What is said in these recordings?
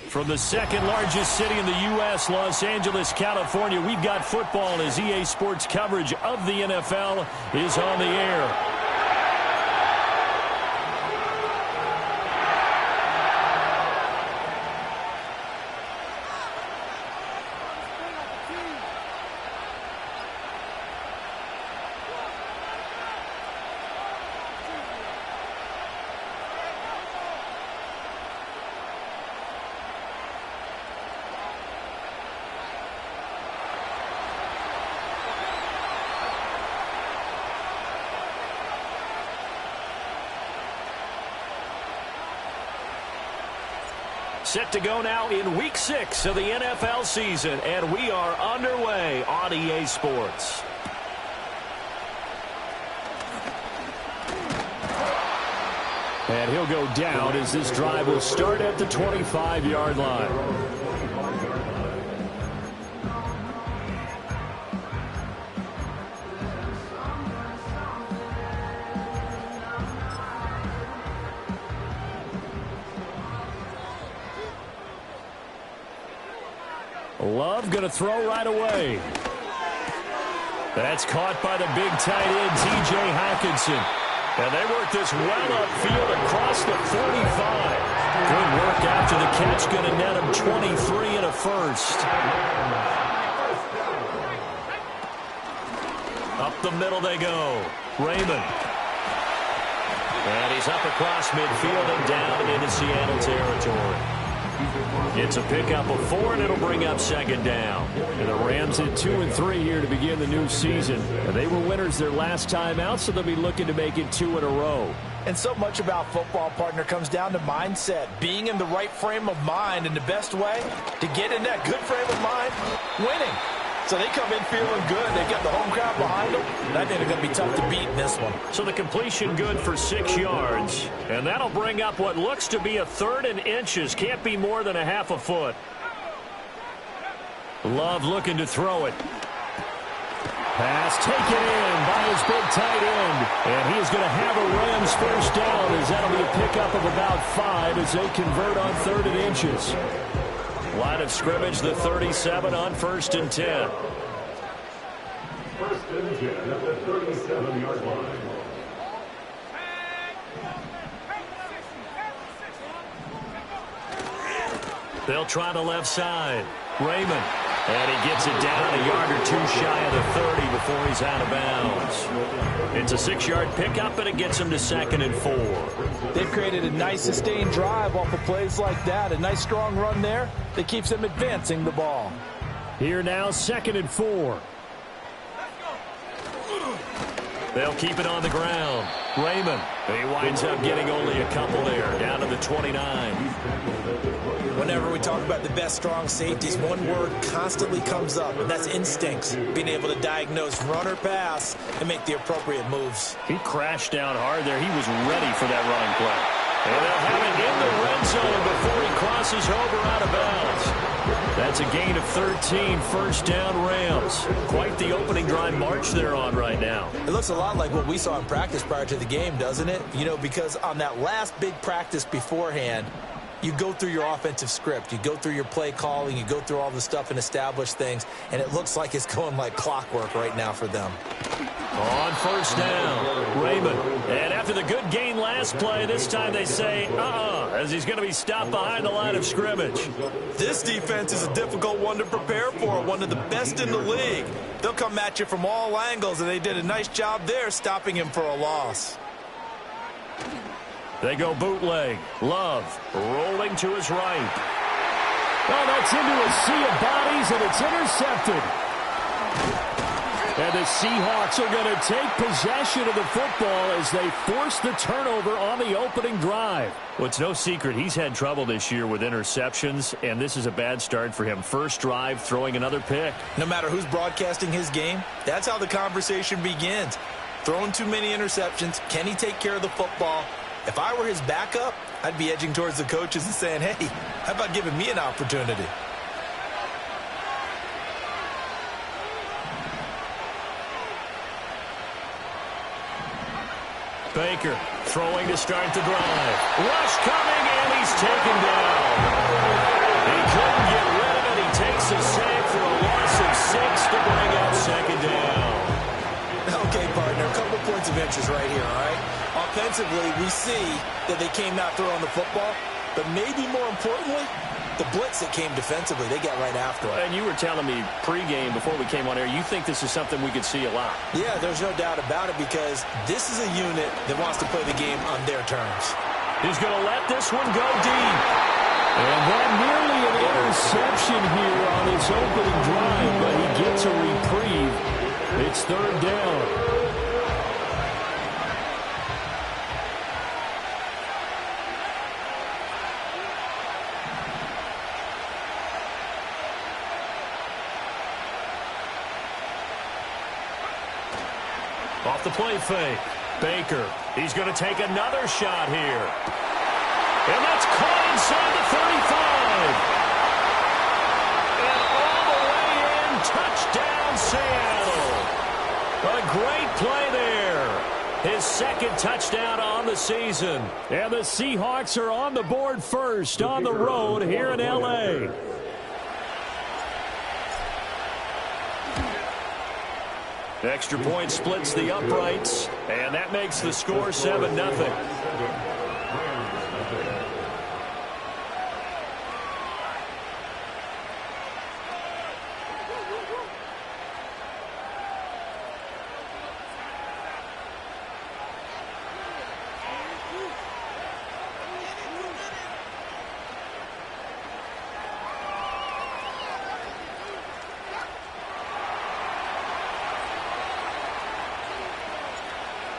From the second largest city in the U.S., Los Angeles, California, we've got football as EA Sports coverage of the NFL is on the air. Set to go now in Week 6 of the NFL season, and we are underway on EA Sports. And he'll go down as this drive will start at the 25-yard line. Love going to throw right away. That's caught by the big tight end, T.J. Hockenson. And they work this well upfield across the 45. Good work after the catch. Going to net him 23 and a first. Up the middle they go. Raymond. And he's up across midfield and down into Seattle territory. It's a pickup of 4, and it'll bring up second down. And the Rams hit 2 and 3 here to begin the new season. And they were winners their last time out, so they'll be looking to make it 2 in a row. And so much about football, partner, comes down to mindset. Being in the right frame of mind, and the best way to get in that good frame of mind, winning. So they come in feeling good. They've got the home crowd behind them. And I think they're going to be tough to beat in this one. So the completion good for 6 yards. And that'll bring up what looks to be a 3rd and inches. Can't be more than a half a foot. Love looking to throw it. Pass taken in by his big tight end. And he is going to have a Rams first down as that'll be a pickup of about 5 as they convert on 3rd and inches. Line of scrimmage, the 37 on 1st and 10. 1st and 10 at the 37-yard line. They'll try the left side. Raymond. And he gets it down a yard or 2 shy of the 30 before he's out of bounds. It's a 6-yard pickup, and it gets him to 2nd and 4. They've created a nice sustained drive off of plays like that. A nice strong run there that keeps them advancing the ball. Here now, 2nd and 4. They'll keep it on the ground. Raymond. He winds up getting only a couple there, down to the 29. Whenever we talk about the best strong safeties, one word constantly comes up, and that's instincts. Being able to diagnose run or pass and make the appropriate moves. He crashed down hard there. He was ready for that running play. And they'll have it in the red zone before he crosses over out of bounds. That's a gain of 13, first down Rams. Quite the opening drive march they're on right now. It looks a lot like what we saw in practice prior to the game, doesn't it? You know, because on that last big practice beforehand, you go through your offensive script. You go through your play calling. You go through all the stuff and establish things. And it looks like it's going like clockwork right now for them. On first down, Raymond. And after the good gain last play, this time they say, as he's going to be stopped behind the line of scrimmage. This defense is a difficult one to prepare for, one of the best in the league. They'll come at you from all angles, and they did a nice job there stopping him for a loss. They go bootleg. Love rolling to his right. Oh, that's into a sea of bodies, and it's intercepted. And the Seahawks are going to take possession of the football as they force the turnover on the opening drive. Well, it's no secret he's had trouble this year with interceptions, and this is a bad start for him. First drive, throwing another pick. No matter who's broadcasting his game, that's how the conversation begins. Throwing too many interceptions, can he take care of the football? If I were his backup, I'd be edging towards the coaches and saying, hey, how about giving me an opportunity? Baker throwing to start the drive. Rush coming, and he's taken down. difference right here, all right? Offensively, we see that they came out throwing the football, but maybe more importantly, the blitz that came defensively, they got right after it. And you were telling me pregame before we came on air, you think this is something we could see a lot. Yeah, there's no doubt about it because this is a unit that wants to play the game on their terms. He's going to let this one go deep. And that nearly an interception here on his opening drive, but he gets a reprieve. It's third down. Off the play fake. Baker. He's going to take another shot here. And that's caught inside the 35. And all the way in. Touchdown, Seattle. A great play there. His second touchdown on the season. And the Seahawks are on the board first on the road here in L.A. Extra point splits the uprights, and that makes the score 7-0.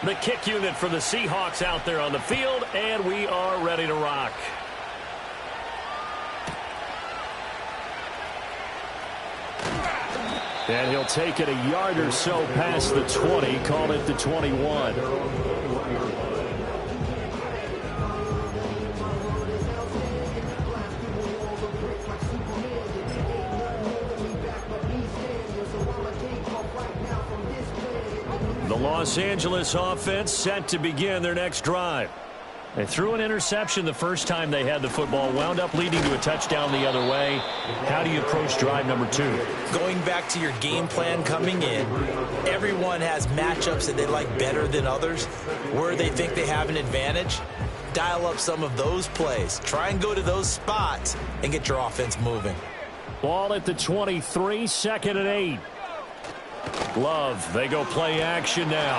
The kick unit for the Seahawks out there on the field, and we are ready to rock. And he'll take it a yard or so past the 20, call it the 21. The Los Angeles offense set to begin their next drive. They threw an interception the first time they had the football, wound up leading to a touchdown the other way. How do you approach drive number 2? Going back to your game plan coming in, everyone has matchups that they like better than others, where they think they have an advantage. Dial up some of those plays. Try and go to those spots and get your offense moving. Ball at the 23, 2nd and 8. Love, they go play action now.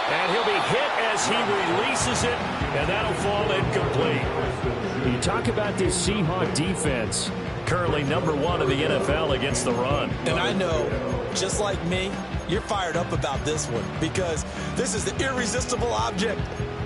And he'll be hit as he releases it, and that'll fall incomplete. You talk about this Seahawk defense, currently number 1 in the NFL against the run. And I know, just like me, you're fired up about this one because this is the irresistible object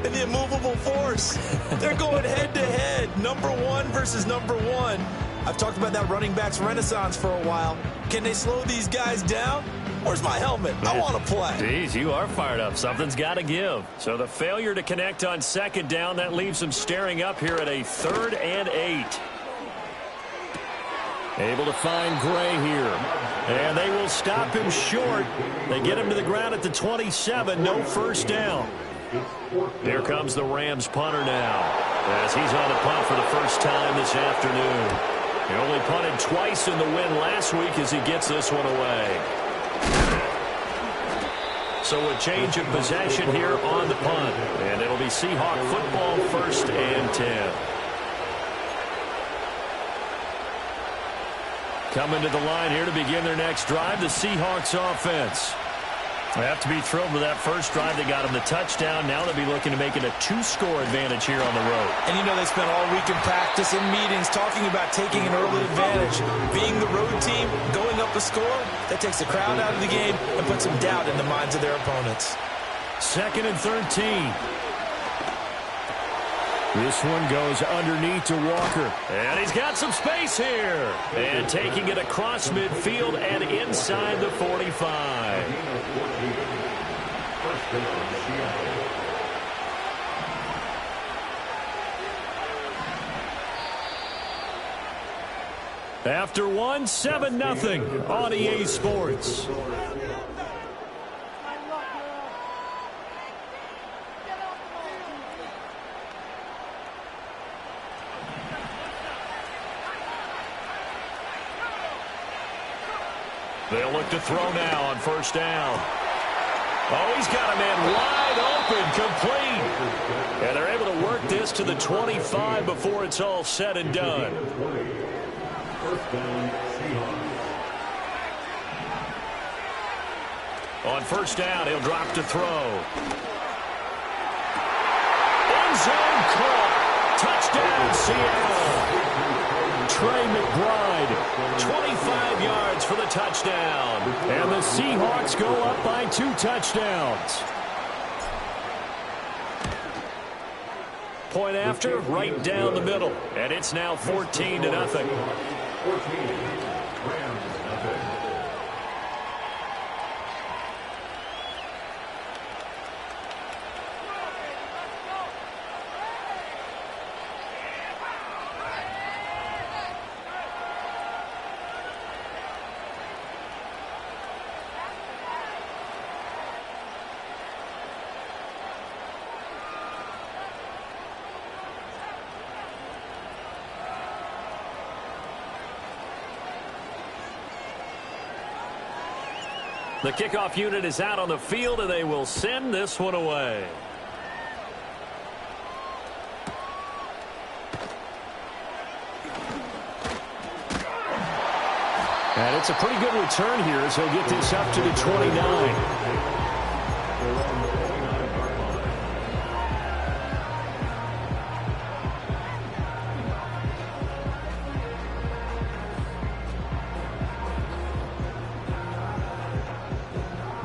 and the immovable force. They're going head-to-head, number 1 versus number 1. I've talked about that running backs renaissance for a while. Can they slow these guys down? Where's my helmet? I want to play. Geez, you are fired up. Something's got to give. So the failure to connect on 2nd down, that leaves them staring up here at a 3rd and 8. Able to find Gray here. And they will stop him short. They get him to the ground at the 27. No first down. Here comes the Rams punter now, as he's on the punt for the first time this afternoon. He only punted twice in the win last week as he gets this one away. So a change of possession here on the punt. And it'll be Seahawk football, 1st and 10. Coming to the line here to begin their next drive, the Seahawks offense. They have to be thrilled with that first drive. They got them the touchdown. Now they'll be looking to make it a 2-score advantage here on the road. And you know they spent all week in practice and meetings talking about taking an early advantage. Being the road team, going up a score, that takes the crowd out of the game and puts some doubt in the minds of their opponents. 2nd and 13. This one goes underneath to Walker. And he's got some space here. And taking it across midfield and inside the 45. After one, 7-0 on EA Sports. They'll look to throw now on 1st down. Oh, he's got a man wide open, complete. And they're able to work this to the 25 before it's all said and done. First down, Seahawks. On first down, he'll drop to throw. End zone caught. Touchdown, Seattle. Trey McBride, 25 yards for the touchdown. And the Seahawks go up by 2 touchdowns. Point after, right down the middle. And it's now 14-0. 14, Rams, nothing. The kickoff unit is out on the field, and they will send this one away. And it's a pretty good return here as he'll get this up to the 29.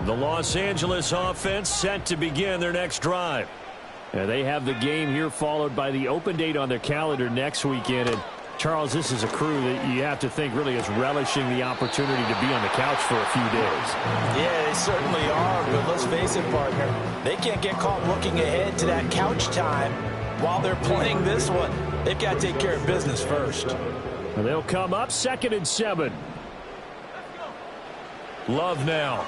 The Los Angeles offense set to begin their next drive. And they have the game here followed by the open date on their calendar next weekend. And Charles, this is a crew that you have to think really is relishing the opportunity to be on the couch for a few days. Yeah, they certainly are, but let's face it, partner. They can't get caught looking ahead to that couch time while they're playing this one. They've got to take care of business first. And they'll come up 2nd and 7. Love now.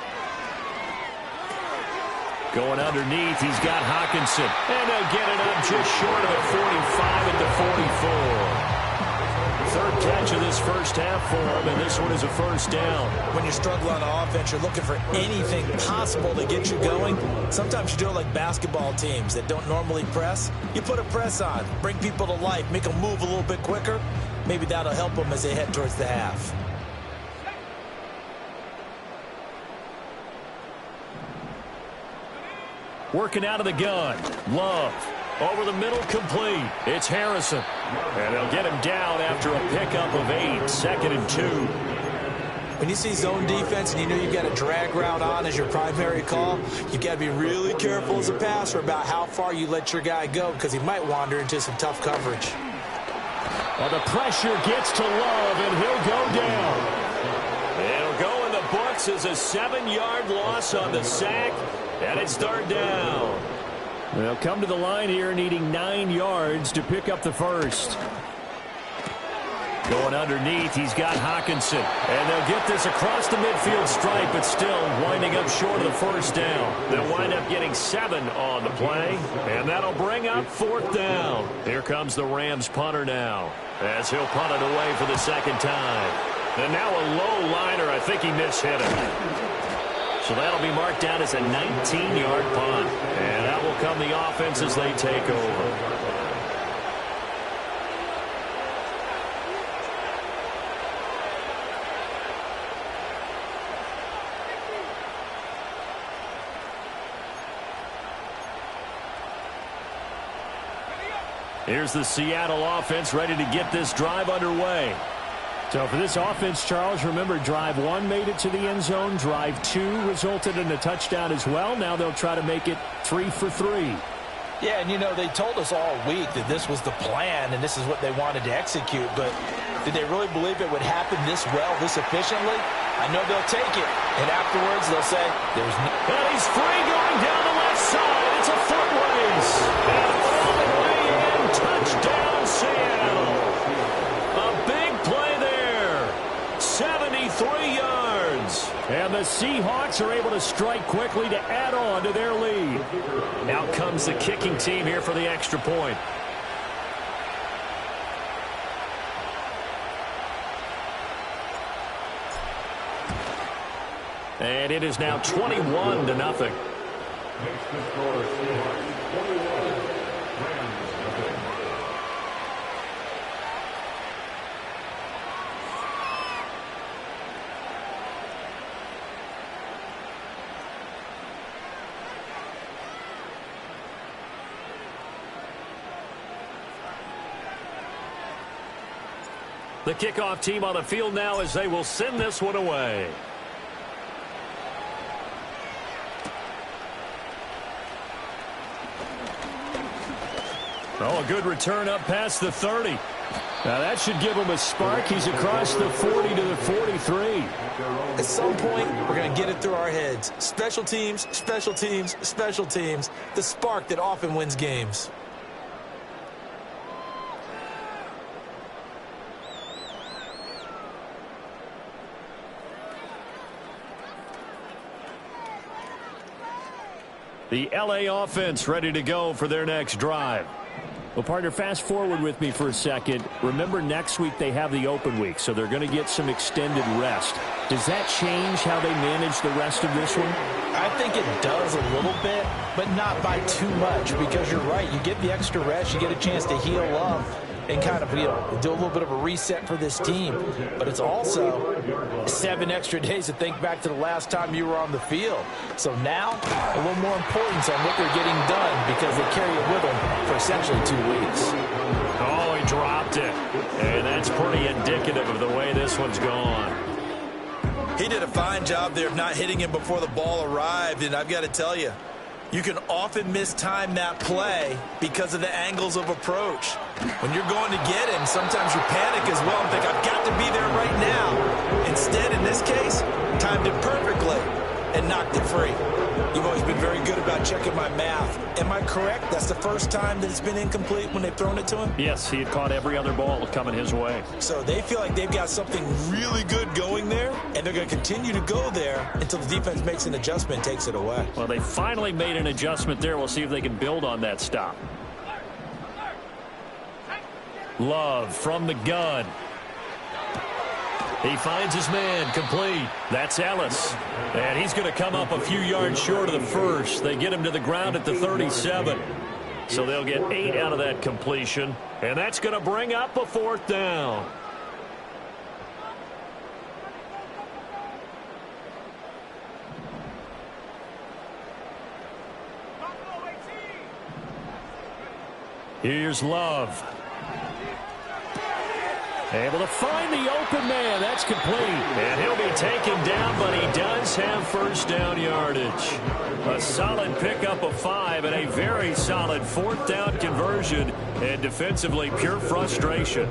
Going underneath, he's got Hockenson. And they'll get it up just short of the 45 at the 44. Third catch of this first half for him, and this one is a first down. When you struggle on offense, you're looking for anything possible to get you going. Sometimes you do it like basketball teams that don't normally press. You put a press on, bring people to life, make them move a little bit quicker. Maybe that'll help them as they head towards the half. Working out of the gun. Love. Over the middle, complete. It's Harrison. And they'll get him down after a pickup of 8. 2nd and 2. When you see zone defense and you know you've got a drag route on as your primary call, you've got to be really careful as a passer about how far you let your guy go because he might wander into some tough coverage. Well, the pressure gets to Love, and he'll go down. It'll go in the books as a 7-yard loss on the sack, and it's 3rd down. They'll come to the line here needing 9 yards to pick up the first. Going underneath, he's got Hockenson. And they'll get this across the midfield stripe, but still winding up short of the first down. They'll wind up getting 7 on the play, and that'll bring up 4th down. Here comes the Rams punter now, as he'll punt it away for the 2nd time. And now a low liner. I think he mishit it. So that'll be marked down as a 19-yard punt. And that will come the offense as they take over. Here's the Seattle offense ready to get this drive underway. So for this offense, Charles, remember, drive 1 made it to the end zone. Drive 2 resulted in a touchdown as well. Now they'll try to make it 3 for 3. Yeah, and you know, they told us all week that this was the plan and this is what they wanted to execute, but did they really believe it would happen this well, this efficiently? I know they'll take it, and afterwards they'll say, there's no... And he's free going down the left side. It's a foot race. And all the way in, touchdown Seattle. A big play there. 73 yards. And the Seahawks are able to strike quickly to add on to their lead. Out comes the kicking team here for the extra point. And it is now 21-0. Makes the score Seahawks 21, Rams nothing. The kickoff team on the field now as they will send this one away. Oh, a good return up past the 30. Now that should give him a spark. He's across the 40 to the 43. At some point, we're going to get it through our heads. Special teams, special teams, special teams. The spark that often wins games. The LA offense ready to go for their next drive. Well, partner, fast forward with me for a second. Remember, next week they have the open week, so they're going to get some extended rest. Does that change how they manage the rest of this one? I think it does a little bit, but not by too much, because you're right. You get the extra rest. You get a chance to heal up and kind of, do a little bit of a reset for this team. But it's also 7 extra days to think back to the last time you were on the field. So now, a little more importance on what they're getting done because they carry it with them for essentially 2 weeks. Oh, he dropped it. And that's pretty indicative of the way this one's gone. He did a fine job there of not hitting him before the ball arrived, and I've got to tell you, you can often mistime that play because of the angles of approach. When you're going to get him, sometimes you panic as well and think, I've got to be there right now. Instead, in this case, timed it perfectly and knocked it free. You've always been very good about checking my math. Am I correct? That's the first time that it's been incomplete when they've thrown it to him? Yes, he had caught every other ball coming his way. So they feel like they've got something really good going there, and they're going to continue to go there until the defense makes an adjustment and takes it away. Well, they finally made an adjustment there. We'll see if they can build on that stop. Love from the gun. He finds his man, complete. That's Ellis. And he's going to come up a few yards short of the first. They get him to the ground at the 37. So they'll get 8 out of that completion. And that's going to bring up a 4th down. Here's Love. Able to find the open man. That's complete. And he'll be taken down, but he does have first down yardage. A solid pickup of 5 and a very solid 4th down conversion. And defensively, pure frustration.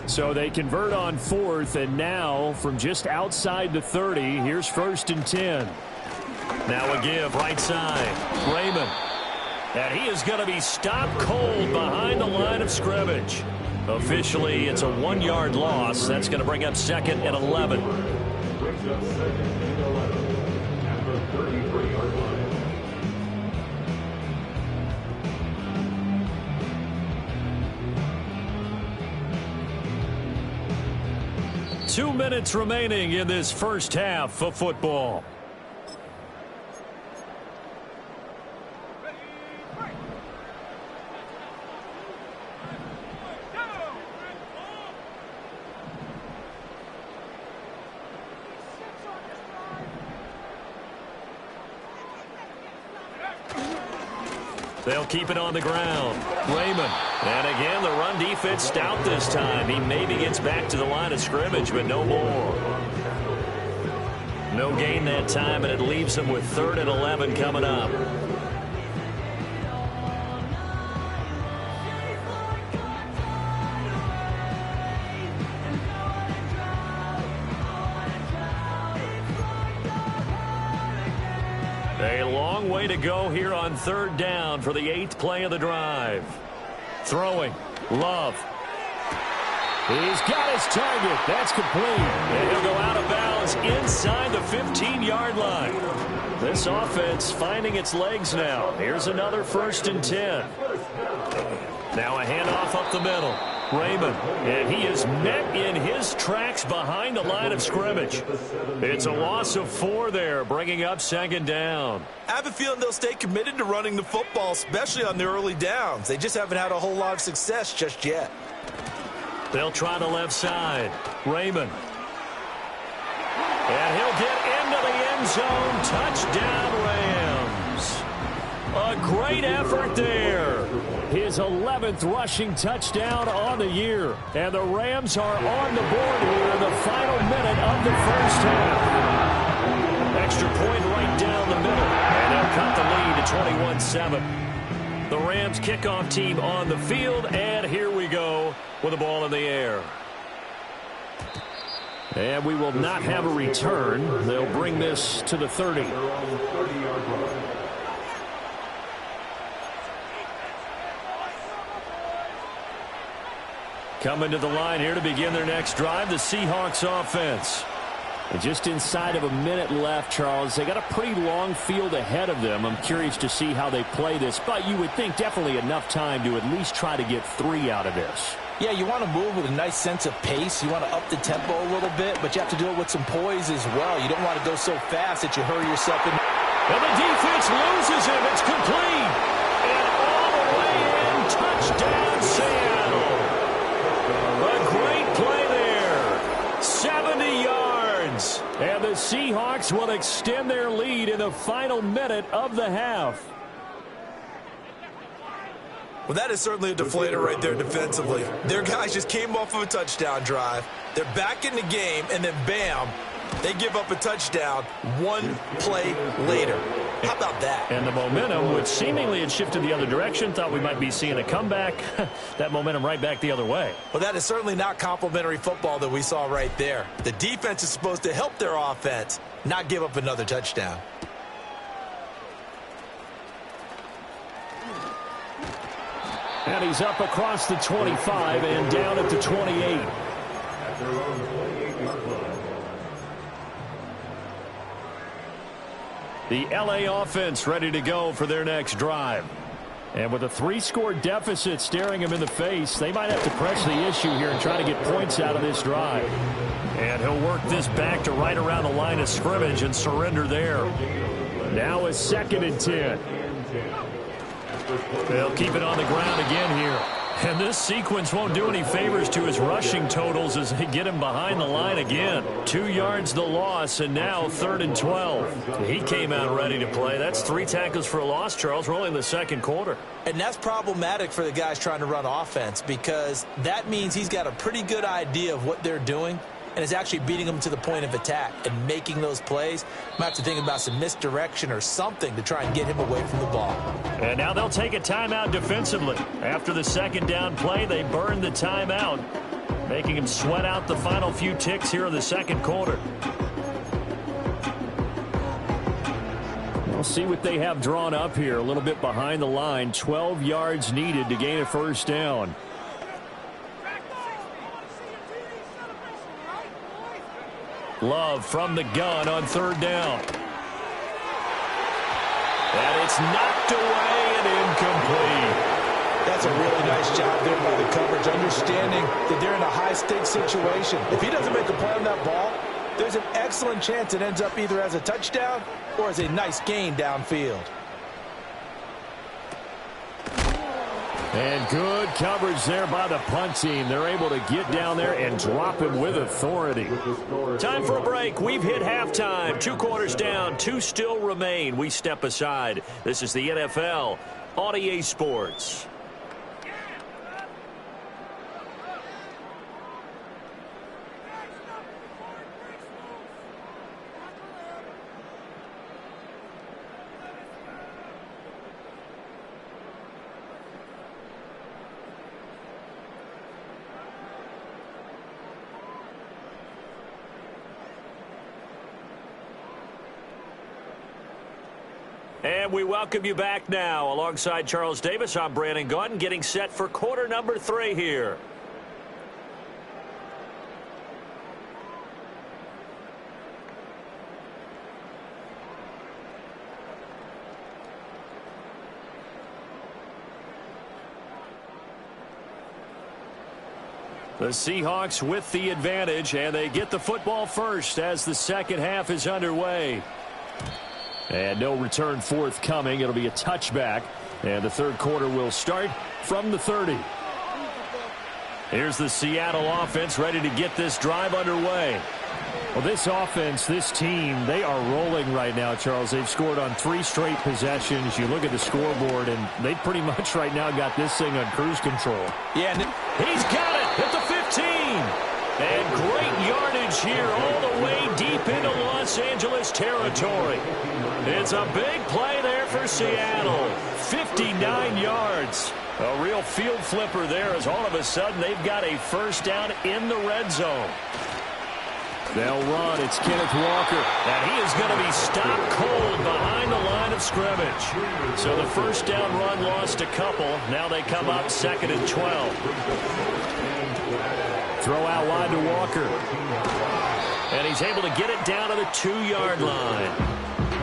So they convert on 4th, and now from just outside the 30, here's 1st and 10. Now a give right side. Raymond. And he is going to be stopped cold behind the line of scrimmage. Officially, it's a 1-yard loss. That's going to bring up 2nd and 11. Brings up 2nd and 11 at the 33-yard line. 2 minutes remaining in this first half of football. They'll keep it on the ground. Raymond. And again, the run defense stout this time. He maybe gets back to the line of scrimmage, but no more. No gain that time, and it leaves them with 3rd and 11 coming up. A long way to go here on 3rd down for the 8th play of the drive. Throwing. Love. He's got his target. That's complete. And he'll go out of bounds inside the 15-yard line. This offense finding its legs now. Here's another 1st and 10. Now a handoff up the middle. Raymond, and he is met in his tracks behind the line of scrimmage. It's a loss of 4 there, bringing up second down. I have a feeling they'll stay committed to running the football, especially on the early downs. They just haven't had a whole lot of success just yet. They'll try the left side. Raymond. And he'll get into the end zone. Touchdown, Rams. A great effort there. His 11th rushing touchdown on the year. And the Rams are on the board here in the final minute of the first half. Extra point right down the middle. And they'll cut the lead to 21-7. The Rams kickoff team on the field. And here we go with the ball in the air. And we will not have a return. They'll bring this to the 30. Coming to the line here to begin their next drive, the Seahawks offense. And just inside of a minute left, Charles. They got a pretty long field ahead of them. I'm curious to see how they play this, but you would think definitely enough time to at least try to get 3 out of this. Yeah, you want to move with a nice sense of pace. You want to up the tempo a little bit, but you have to do it with some poise as well. You don't want to go so fast that you hurry yourself in. And the defense loses him. It's complete. And all the way in. Touchdown, Seattle. A great play there. 70 yards. And the Seahawks will extend their lead in the final minute of the half. Well, that is certainly a deflator right there defensively. Their guys just came off of a touchdown drive. They're back in the game, and then bam, they give up a touchdown 1 play later. How about that? And the momentum, which seemingly had shifted the other direction, thought we might be seeing a comeback. That momentum right back the other way. Well, that is certainly not complimentary football that we saw right there. The defense is supposed to help their offense, not give up another touchdown. And he's up across the 25 and down at the 28. The LA offense ready to go for their next drive. And with a 3-score deficit staring him in the face, they might have to press the issue here and try to get points out of this drive. And he'll work this back to right around the line of scrimmage and surrender there. Now a 2nd and 10. They'll keep it on the ground again here. And this sequence won't do any favors to his rushing totals as they get him behind the line again. 2 yards the loss, and now 3rd and 12. He came out ready to play. That's 3 tackles for a loss, Charles. We're only in the second quarter. And that's problematic for the guys trying to run offense because that means he's got a pretty good idea of what they're doing and is actually beating them to the point of attack and making those plays. Might have to think about some misdirection or something to try and get him away from the ball. And now they'll take a timeout defensively. After the 2nd down play, they burned the timeout, making him sweat out the final few ticks here in the second quarter. We'll see what they have drawn up here. A little bit behind the line. 12 yards needed to gain a 1st down. Love from the gun on 3rd down. And it's knocked away and incomplete. That's a really nice job there by the coverage, understanding that they're in a high-stakes situation. If he doesn't make a play on that ball, there's an excellent chance it ends up either as a touchdown or as a nice gain downfield. And good coverage there by the punt team. They're able to get down there and drop him with authority. Time for a break. We've hit halftime. 2 quarters down. 2 still remain. We step aside. This is the NFL on EA Sports. And we welcome you back now. Alongside Charles Davis, I'm Brandon Gaudin, getting set for quarter number 3 here. The Seahawks with the advantage, and they get the football first as the second half is underway. And no return forthcoming. It'll be a touchback, and the third quarter will start from the 30. Here's the Seattle offense ready to get this drive underway. Well, this offense, this team, they are rolling right now, Charles. They've scored on 3 straight possessions. You look at the scoreboard, and they pretty much right now got this thing on cruise control. Yeah, he's got it at the 15. And great yardage here all the way deep into Los Angeles territory. It's a big play there for Seattle. 59 yards. A real field flipper there as all of a sudden they've got a first down in the red zone. They'll run. It's Kenneth Walker. And he is going to be stopped cold behind the line of scrimmage. So the first down run lost a couple. Now they come up 2nd and 12. Throw out wide to Walker. And he's able to get it down to the 2-yard line.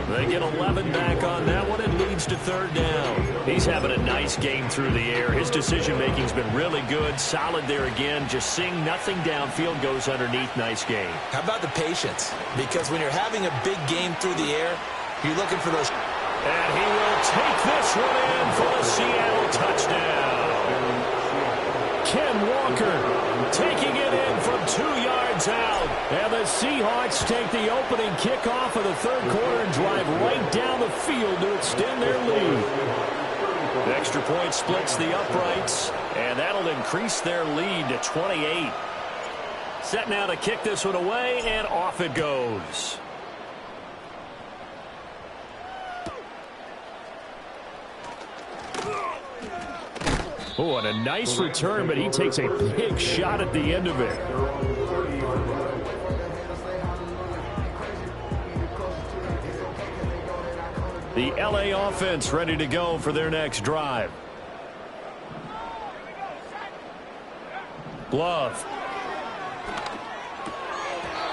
They get 11 back on that one. It leads to 3rd down. He's having a nice game through the air. His decision-making's been really good. Solid there again. Just seeing nothing downfield goes underneath. Nice game. How about the patience? Because when you're having a big game through the air, you're looking for those. And he will take this one in for the Seattle touchdown. Ken Walker taking it in from 2 yards out. And the Seahawks take the opening kickoff of the third quarter and drive right down the field to extend their lead. The extra point splits the uprights, and that'll increase their lead to 28. Set now to kick this one away, and off it goes. Oh, and a nice return, but he takes a big shot at the end of it. The LA offense ready to go for their next drive. Glove.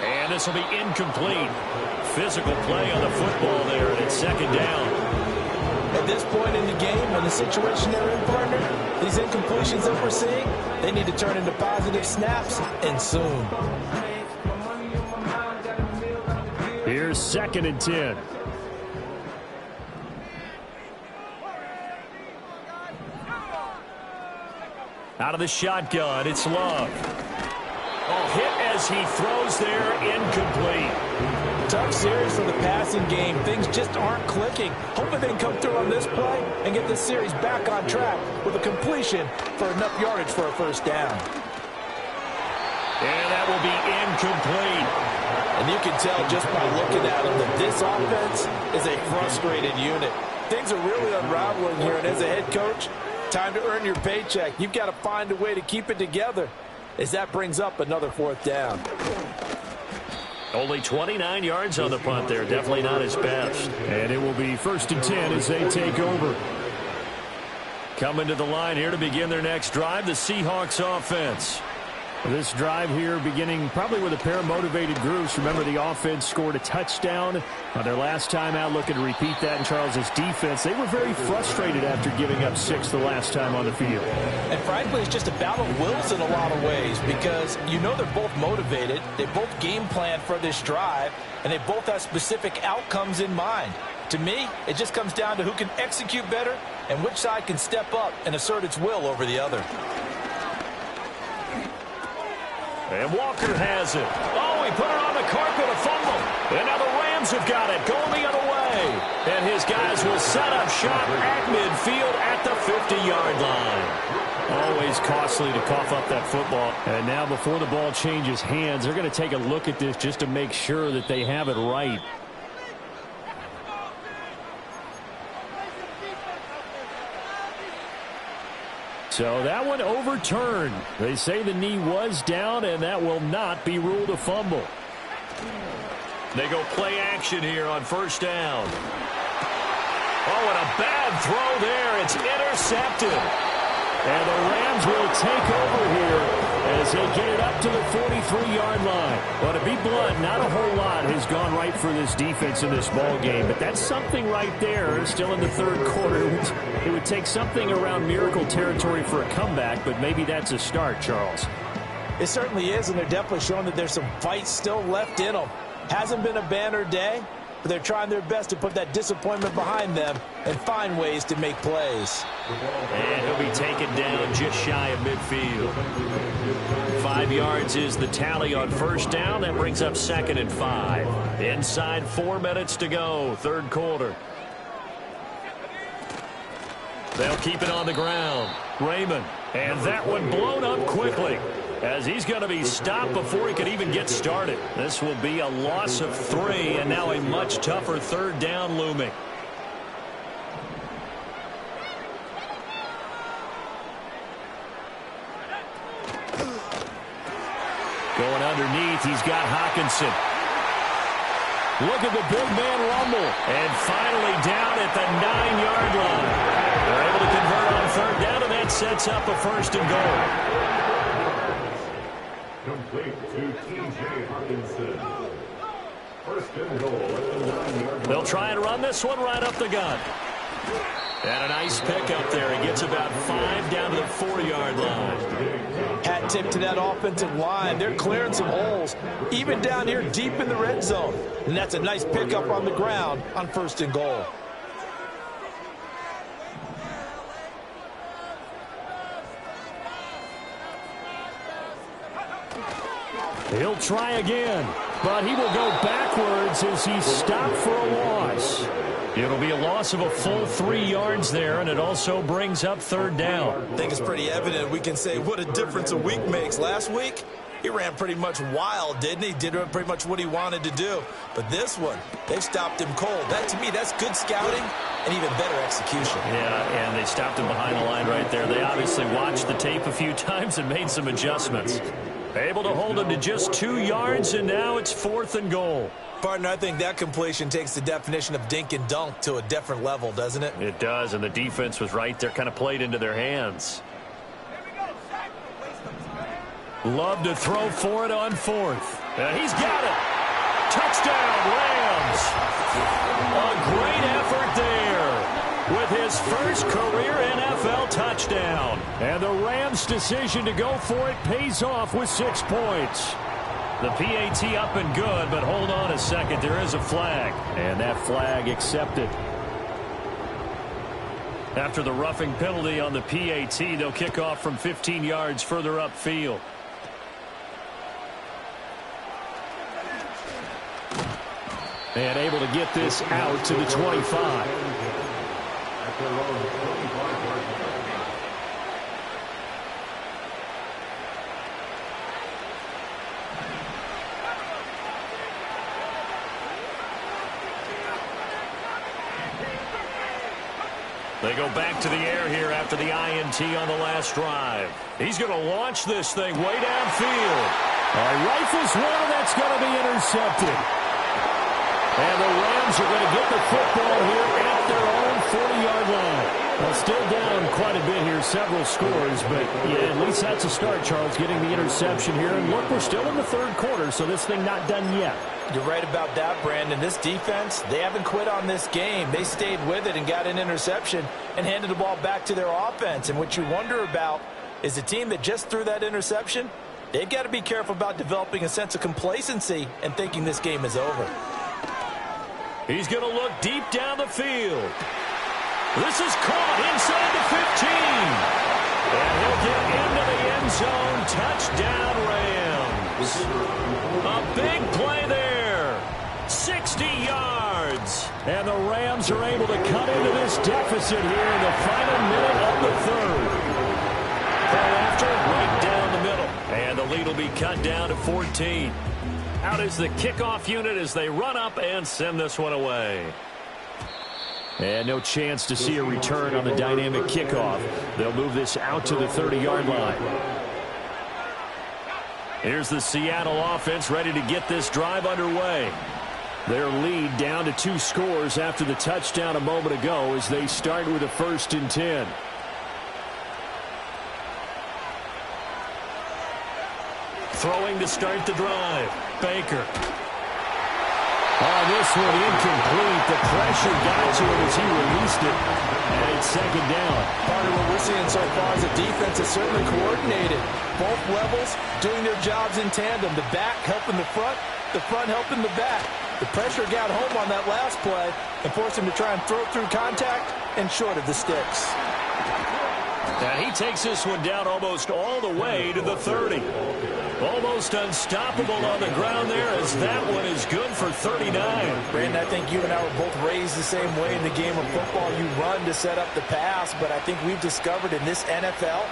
And this will be incomplete. Physical play on the football there, and it's 2nd down. At this point in the game, in the situation they're in, partner, these incompletions that we're seeing, they need to turn into positive snaps, and soon. Here's 2nd and 10. Out of the shotgun, it's Love. Oh, hit as he throws there, incomplete. Tough series for the passing game. Things just aren't clicking. Hoping they can come through on this play and get this series back on track with a completion for enough yardage for a first down. And that will be incomplete. And you can tell just by looking at them that this offense is a frustrated unit. Things are really unraveling here, and as a head coach, time to earn your paycheck. You've got to find a way to keep it together as that brings up another 4th down. Only 29 yards on the punt there. Definitely not his best. And it will be 1st and 10 as they take over. Coming to the line here to begin their next drive, the Seahawks offense. This drive here beginning probably with a pair of motivated groups. Remember, the offense scored a touchdown on their last time out. Looking to repeat that in Charles's defense. They were very frustrated after giving up 6 the last time on the field. And frankly, it's just a battle of wills in a lot of ways because you know they're both motivated. They both game plan for this drive, and they both have specific outcomes in mind. To me, it just comes down to who can execute better and which side can step up and assert its will over the other. And Walker has it. Oh, he put it on the carpet, a fumble. And now the Rams have got it, going the other way. And his guys will set up shop at midfield at the 50-yard line. Always costly to cough up that football. And now before the ball changes hands, they're going to take a look at this just to make sure that they have it right. So that one overturned. They say the knee was down, and that will not be ruled a fumble. They go play action here on 1st down. Oh, and a bad throw there. It's intercepted. And the Rams will take over here as they get it up to the 43-yard line. Well, to be blunt, not a whole lot has gone right for this defense in this ball game, but that's something right there. Still in the third quarter. It would take something around miracle territory for a comeback, but maybe that's a start, Charles. It certainly is, and they're definitely showing that there's some fight still left in them. Hasn't been a banner day, but they're trying their best to put that disappointment behind them and find ways to make plays. And he'll be taken down just shy of midfield. 5 yards is the tally on first down. That brings up 2nd and 5. Inside 4 minutes to go, third quarter. They'll keep it on the ground. Raymond, and that one blown up quickly, as he's going to be stopped before he can even get started. This will be a loss of 3, and now a much tougher third down looming. Going underneath, he's got Hockenson. Look at the big man rumble. And finally down at the 9-yard line. They're able to convert on third down, and that sets up a 1st and goal. Complete to T.J. Hockenson. 1st and goal at the 9-yard line. They'll try and run this one right up the gun. And a nice pick up there. He gets about 5 down to the 4-yard line. Hat tip to that offensive line. They're clearing some holes, even down here deep in the red zone. And that's a nice pickup on the ground on 1st and goal. He'll try again, but he will go backwards as he's stopped for a loss. It'll be a loss of a full 3 yards there, and it also brings up third down. I think it's pretty evident. We can say what a difference a week makes. Last week, he ran pretty much wild, didn't he? Did pretty much what he wanted to do. But this one, they've stopped him cold. That, to me, that's good scouting and even better execution. Yeah, and they stopped him behind the line right there. They obviously watched the tape a few times and made some adjustments. Able to hold him to just 2 yards, and now it's 4th and goal. Partner, I think that completion takes the definition of dink and dunk to a different level, doesn't it? It does, and the defense was right there, kind of played into their hands. Love to throw for it on 4th. And he's got it. Touchdown, Rams. A great effort there with his first career NFL touchdown. And the Rams' decision to go for it pays off with 6 points. The PAT up and good, but hold on a second. There is a flag, and that flag accepted. After the roughing penalty on the PAT, they'll kick off from 15 yards further upfield. And able to get this out to the 25. At their own 25-yard line. They go back to the air here after the INT on the last drive. He's going to launch this thing way downfield. Rifles one, that's going to be intercepted. And the Rams are going to get the football here at their own 40-yard line. Well, still down quite a bit here, several scores, but yeah, at least that's a start, Charles, getting the interception here. And look, we're still in the third quarter, so this thing not done yet. You're right about that, Brandon. This defense, they haven't quit on this game. They stayed with it and got an interception and handed the ball back to their offense. And what you wonder about is the team that just threw that interception, they've got to be careful about developing a sense of complacency and thinking this game is over. He's going to look deep down the field. This is caught inside the 15. And he'll get into the end zone. Touchdown, Rams. A big play there. 60 yards. And the Rams are able to cut into this deficit here in the final minute of the third. Thereafter, right down the middle. And the lead will be cut down to 14. Out is the kickoff unit as they run up and send this one away. And no chance to see a return on the dynamic kickoff. They'll move this out to the 30-yard line. Here's the Seattle offense ready to get this drive underway. Their lead down to 2 scores after the touchdown a moment ago as they start with a 1st and 10. Throwing to start the drive. Baker. Oh, this one incomplete. The pressure got to him as he released it. And it's second down. Part of what we're seeing so far is the defense is certainly coordinated. Both levels doing their jobs in tandem. The back helping the front helping the back. The pressure got home on that last play and forced him to try and throw through contact and short of the sticks. And he takes this one down almost all the way to the 30. Almost unstoppable on the ground there as that one is good for 39. Brandon, I think you and I were both raised the same way in the game of football. You run to set up the pass, but I think we've discovered in this NFL,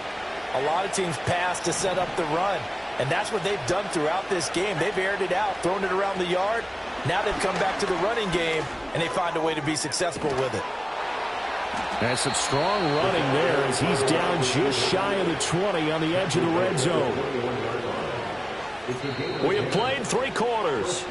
a lot of teams pass to set up the run. And that's what they've done throughout this game. They've aired it out, thrown it around the yard. Now they've come back to the running game, and they find a way to be successful with it. And some strong running there as he's down just shy of the 20 on the edge of the red zone. We have played 3 quarters.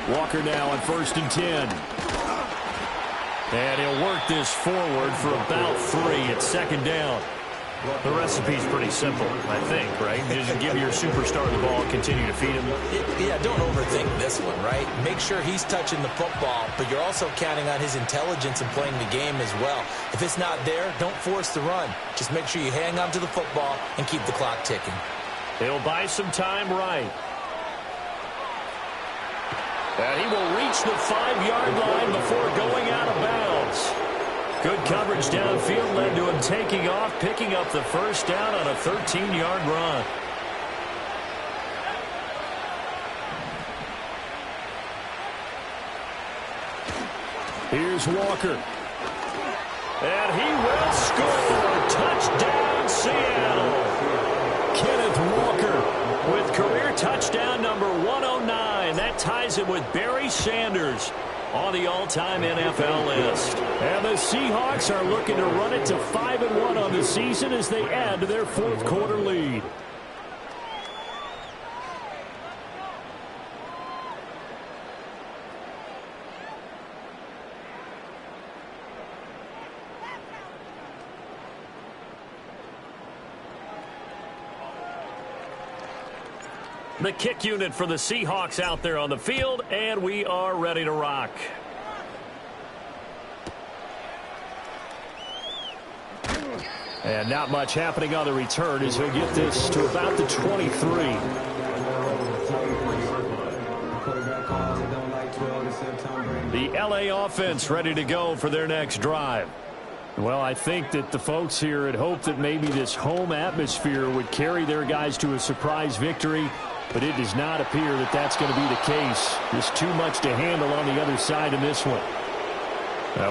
Walker now on 1st and 10. And he'll work this forward for about 3 at second down. The recipe's pretty simple, I think, right? You just give your superstar the ball, continue to feed him. Yeah, don't overthink this one, right? Make sure he's touching the football, but you're also counting on his intelligence in playing the game as well. If it's not there, don't force the run. Just make sure you hang on to the football and keep the clock ticking. He'll buy some time right. And he will reach the 5-yard line before going out of bounds. Good coverage downfield led to him taking off, picking up the first down on a 13-yard run. Here's Walker. And he will score. Touchdown, Seattle. Kenneth Walker with career touchdown number 109. That ties him with Barry Sanders on the all-time NFL list. And the Seahawks are looking to run it to 5-1 on the season as they add to their 4th quarter lead. The kick unit for the Seahawks out there on the field, and we are ready to rock. And not much happening on the return as he'll get this to about the 23. The LA offense ready to go for their next drive. Well, I think that the folks here had hoped that maybe this home atmosphere would carry their guys to a surprise victory. But it does not appear that that's going to be the case. There's too much to handle on the other side in this one.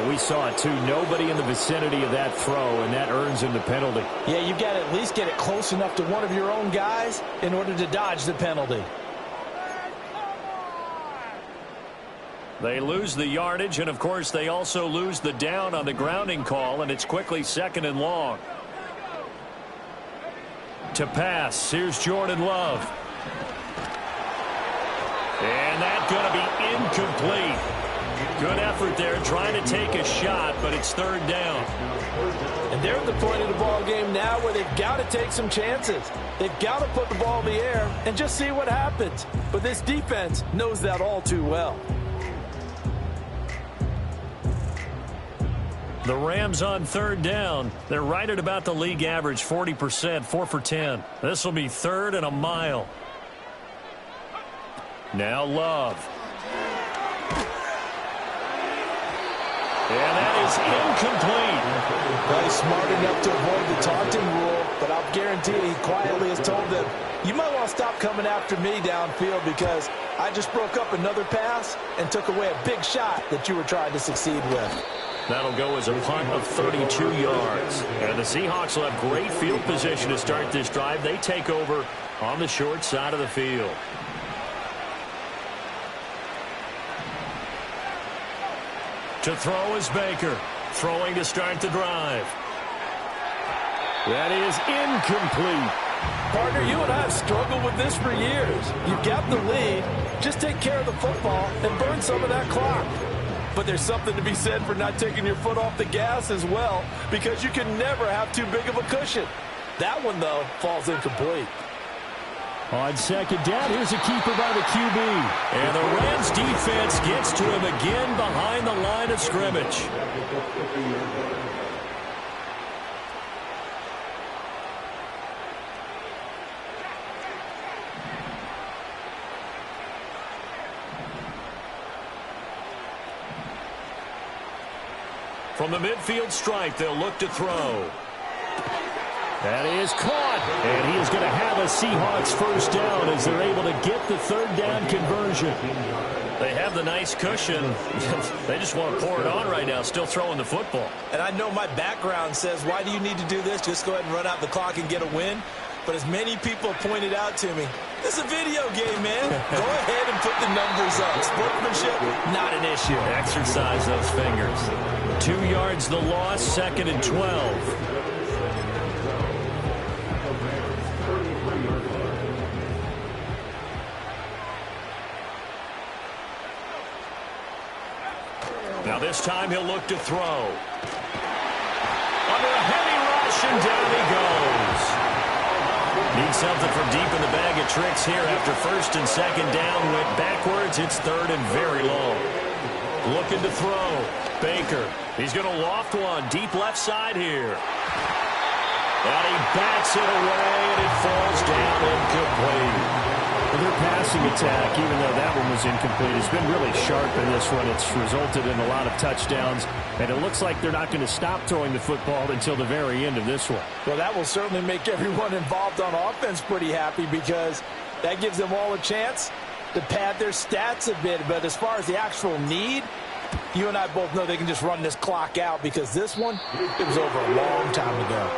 We saw it, too. Nobody in the vicinity of that throw, and that earns him the penalty. Yeah, you've got to at least get it close enough to one of your own guys in order to dodge the penalty. They lose the yardage, and, of course, they also lose the down on the grounding call, and it's quickly 2nd and long. To pass, here's Jordan Love. And that's going to be incomplete. Good effort there trying to take a shot, but it's 3rd down. And they're at the point of the ball game now where they've got to take some chances. They've got to put the ball in the air and just see what happens. But this defense knows that all too well. The Rams on 3rd down. They're right at about the league average, 40%, 4 for 10. This will be 3rd and a mile. Now Love. And that is incomplete. Well, he's smart enough to avoid the taunting rule, but I'll guarantee he quietly has told them, you might want to stop coming after me downfield because I just broke up another pass and took away a big shot that you were trying to succeed with. That'll go as a punt of 32 yards. And the Seahawks will have great field position to start this drive. They take over on the short side of the field. To throw is Baker. Throwing to start the drive. That is incomplete. Partner, you and I have struggled with this for years. You've got the lead. Just take care of the football and burn some of that clock. But there's something to be said for not taking your foot off the gas as well, because you can never have too big of a cushion. That one, though, falls incomplete. On second down, here's a keeper by the QB. And the Rams defense gets to him again behind the line of scrimmage. From the midfield stripe, they'll look to throw. That is caught, and he is going to have a Seahawks first down as they're able to get the third down conversion. They have the nice cushion. They just want to pour it on right now, still throwing the football. And I know my background says, why do you need to do this? Just go ahead and run out the clock and get a win. But as many people pointed out to me, this is a video game, man. Go ahead and put the numbers up. Sportsmanship, not an issue. Exercise those fingers. 2 yards the loss, 2nd and 12. Now this time he'll look to throw. Under a heavy rush, and down he goes. Needs something from deep in the bag of tricks here after 1st and 2nd down. Went backwards. It's 3rd and very long. Looking to throw. Baker. He's going to loft one. Deep left side here. And he bats it away, and it falls down incomplete. Their passing attack, even though that one was incomplete, has been really sharp in this one. It's resulted in a lot of touchdowns, and it looks like they're not going to stop throwing the football until the very end of this one. Well, that will certainly make everyone involved on offense pretty happy, because that gives them all a chance to pad their stats a bit. But as far as the actual need, you and I both know they can just run this clock out, because this one, it was over a long time ago.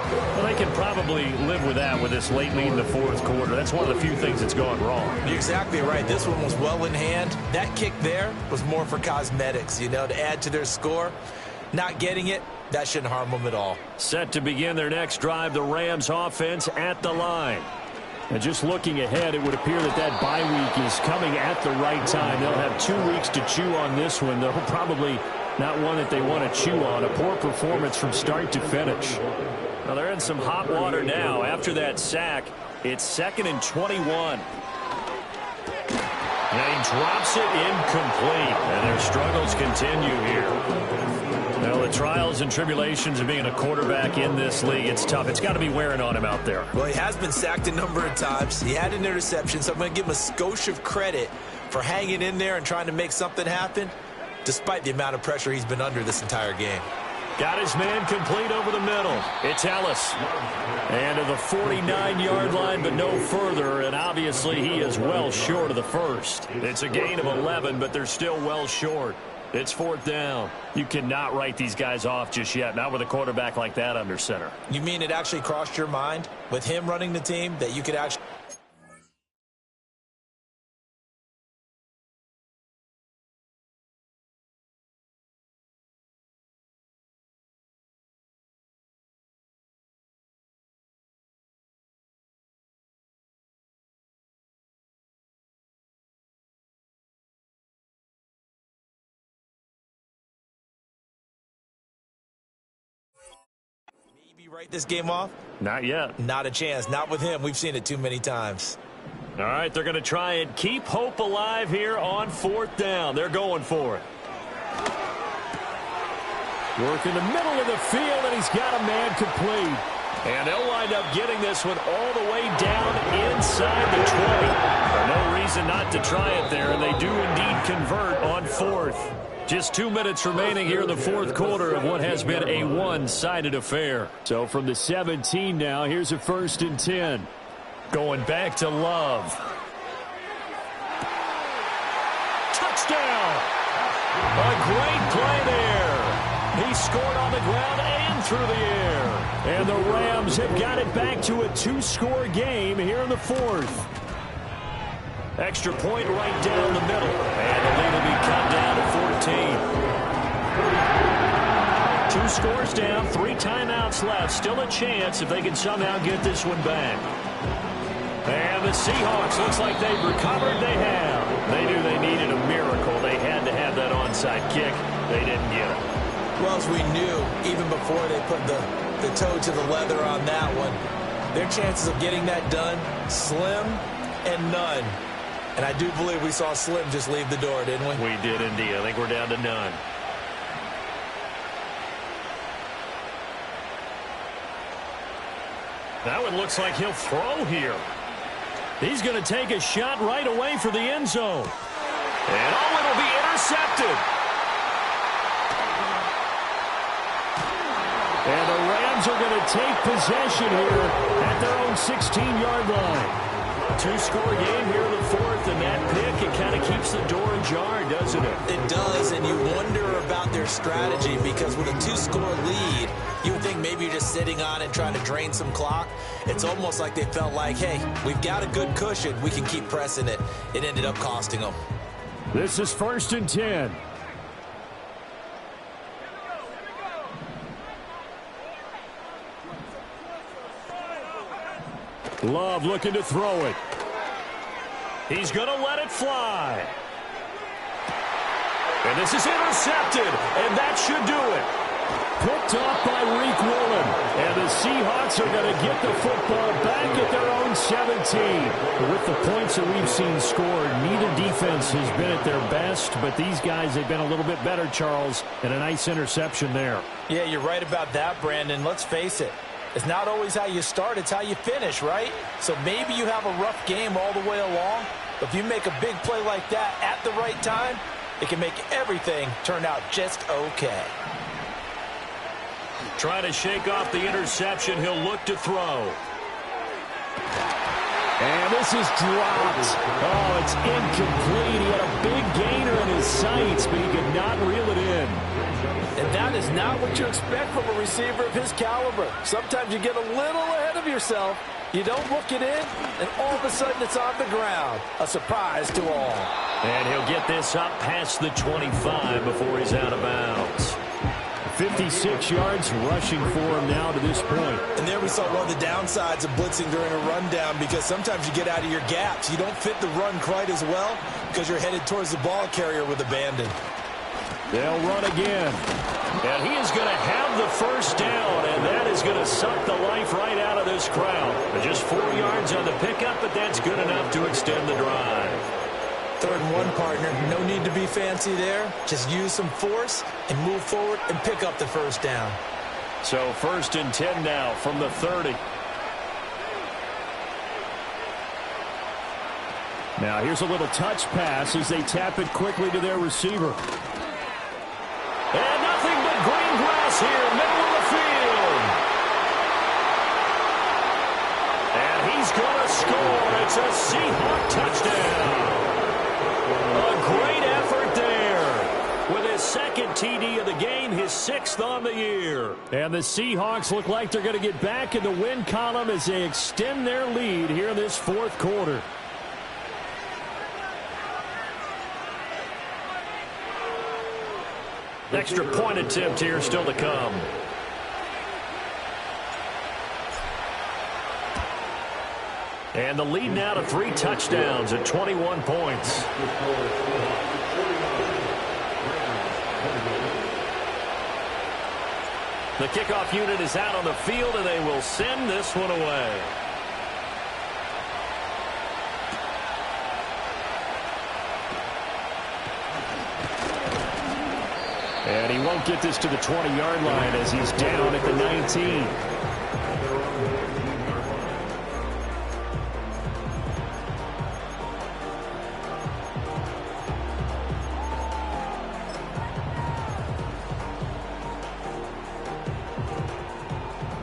Well, they can probably live with that with this late lead in the 4th quarter. That's one of the few things that's gone wrong. You're exactly right. This one was well in hand. That kick there was more for cosmetics, you know, to add to their score. Not getting it, that shouldn't harm them at all. Set to begin their next drive, the Rams offense at the line. And just looking ahead, it would appear that that bye week is coming at the right time. They'll have 2 weeks to chew on this one. They'll probably not one that they want to chew on. A poor performance from start to finish. Well, they're in some hot water now. After that sack, it's 2nd and 21. And he drops it incomplete. And their struggles continue here. Well, the trials and tribulations of being a quarterback in this league, it's tough. It's got to be wearing on him out there. Well, he has been sacked a number of times. He had an interception, so I'm going to give him a skosh of credit for hanging in there and trying to make something happen, despite the amount of pressure he's been under this entire game. Got his man complete over the middle. It's Ellis. And to the 49-yard line, but no further. And obviously he is well short of the first. It's a gain of 11, but they're still well short. It's 4th down. You cannot write these guys off just yet, not with a quarterback like that under center. You mean it actually crossed your mind with him running the team that you could actually... write this game off? Not yet. Not a chance. Not with him. We've seen it too many times. All right, they're going to try and keep hope alive here on 4th down. They're going for it. Work in the middle of the field, and he's got a man complete. And they'll wind up getting this one all the way down inside the 20. No reason not to try it there, and they do indeed convert on 4th. Just 2 minutes remaining here in the 4th quarter of what has been a one-sided affair. So from the 17 now, here's a 1st and 10. Going back to Love. Touchdown! A great play there. He scored on the ground and through the air. And the Rams have got it back to a 2-score game here in the 4th. Extra point right down the middle. And the lead will be cut down to 14. 2 scores down, 3 timeouts left. Still a chance if they can somehow get this one back. And the Seahawks, looks like they've recovered. They have. They knew they needed a miracle. They had to have that on onside kick. They didn't get it. Well, as we knew, even before they put the toe to the leather on that one, their chances of getting that done, slim and none. And I do believe we saw Slim just leave the door, didn't we? We did indeed. I think we're down to none. That one looks like he'll throw here. He's going to take a shot right away for the end zone. And oh, it'll be intercepted. And the Rams are going to take possession here at their own 16-yard line. Two-score game here in the fourth, and that pick, it kind of keeps the door ajar, doesn't it? It does, and you wonder about their strategy because with a two-score lead, you would think maybe you're just sitting on it trying to drain some clock. It's almost like they felt like, hey, we've got a good cushion. We can keep pressing it. It ended up costing them. This is 1st and 10. Love looking to throw it. He's going to let it fly. And this is intercepted, and that should do it. Picked off by Reek Woolen. And the Seahawks are going to get the football back at their own 17. With the points that we've seen scored, neither defense has been at their best, but these guys have been a little bit better, Charles, and a nice interception there. Yeah, you're right about that, Brandon. Let's face it. It's not always how you start, it's how you finish, right? So maybe you have a rough game all the way along, but if you make a big play like that at the right time, it can make everything turn out just okay. Trying to shake off the interception. He'll look to throw. And this is dropped. Oh, it's incomplete. He had a big gainer in his sights, but he could not reel it in. And that is not what you expect from a receiver of his caliber. Sometimes you get a little ahead of yourself. You don't look it in, and all of a sudden it's on the ground. A surprise to all. And he'll get this up past the 25 before he's out of bounds. 56 yards rushing for him now to this point. And there we saw one of the downsides of blitzing during a rundown because sometimes you get out of your gaps. You don't fit the run quite as well because you're headed towards the ball carrier with abandon. They'll run again. And he is going to have the first down, and that is going to suck the life right out of this crowd. But just 4 yards on the pickup, but that's good enough to extend the drive. 3rd and 1, partner. No need to be fancy there. Just use some force and move forward and pick up the first down. So 1st and 10 now from the 30. Now here's a little touch pass as they tap it quickly to their receiver. And nothing but green grass here, middle of the field. And he's going to score. It's a Seahawk touchdown. A great effort there. With his 2nd TD of the game, his 6th on the year. And the Seahawks look like they're going to get back in the win column as they extend their lead here in this 4th quarter. Extra point attempt here still to come. And the lead now to 3 touchdowns at 21 points. The kickoff unit is out on the field, and they will send this one away. And he won't get this to the 20-yard line as he's down at the 19.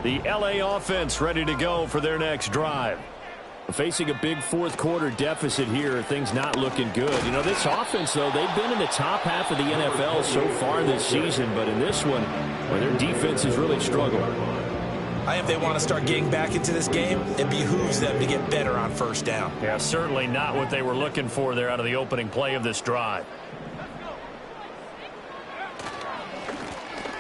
The LA offense ready to go for their next drive. Facing a big 4th quarter deficit here, things not looking good. You know, this offense, though, they've been in the top half of the NFL so far this season, but in this one, where their defense has really struggled. If they want to start getting back into this game, it behooves them to get better on 1st down. Yeah, certainly not what they were looking for there out of the opening play of this drive.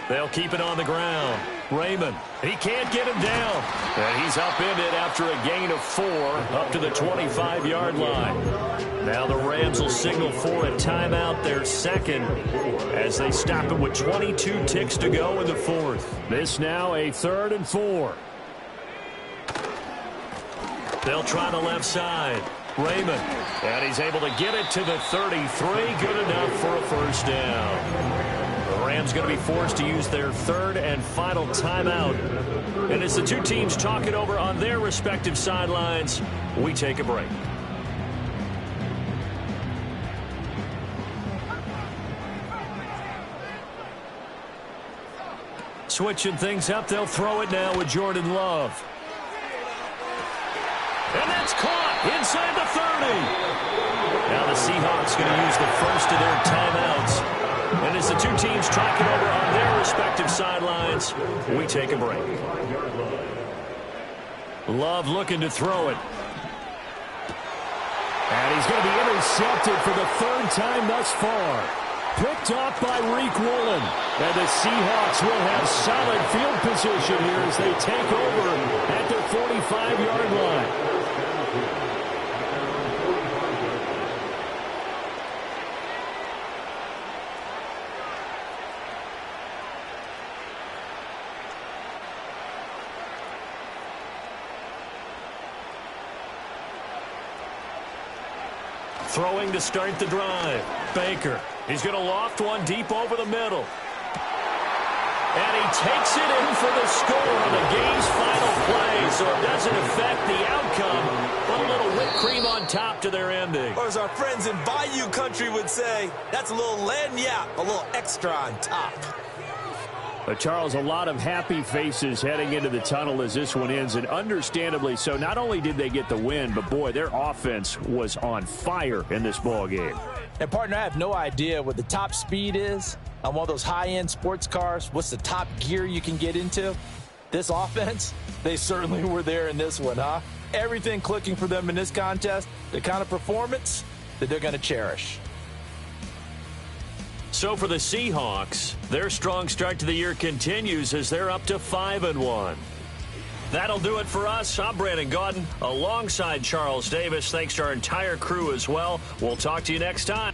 They'll keep it on the ground. Raymond, he can't get him down. And he's upended after a gain of 4 up to the 25-yard line. Now the Rams will signal for a timeout, their second, as they stop it with 22 ticks to go in the fourth. This now a 3rd and 4. They'll try the left side. Raymond, and he's able to get it to the 33. Good enough for a first down. The Rams going to be forced to use their 3rd and final timeout. And as the two teams talk it over on their respective sidelines, we take a break. Switching things up, they'll throw it now with Jordan Love. And that's caught inside the 30. Now the Seahawks going to use the first of their timeouts. And as the two teams talk it over on their respective sidelines, we take a break. Love looking to throw it. And he's going to be intercepted for the 3rd time thus far. Picked off by Reek Woolen. And the Seahawks will have solid field position here as they take over at their 45-yard line. Throwing to start the drive. Baker. He's going to loft one deep over the middle. And he takes it in for the score on the game's final play, so it doesn't affect the outcome. Put a little whipped cream on top to their ending. Or as our friends in Bayou Country would say, that's a little lagniappe, a little extra on top. But Charles, a lot of happy faces heading into the tunnel as this one ends, and understandably so. Not only did they get the win, but boy, their offense was on fire in this ball game. And partner, I have no idea what the top speed is on one of those high-end sports cars. What's the top gear you can get into? This offense, they certainly were there in this one, huh? Everything clicking for them in this contest, the kind of performance that they're going to cherish. So for the Seahawks, their strong start to the year continues as they're up to 5-1. That'll do it for us. I'm Brandon Gaudin alongside Charles Davis. Thanks to our entire crew as well. We'll talk to you next time.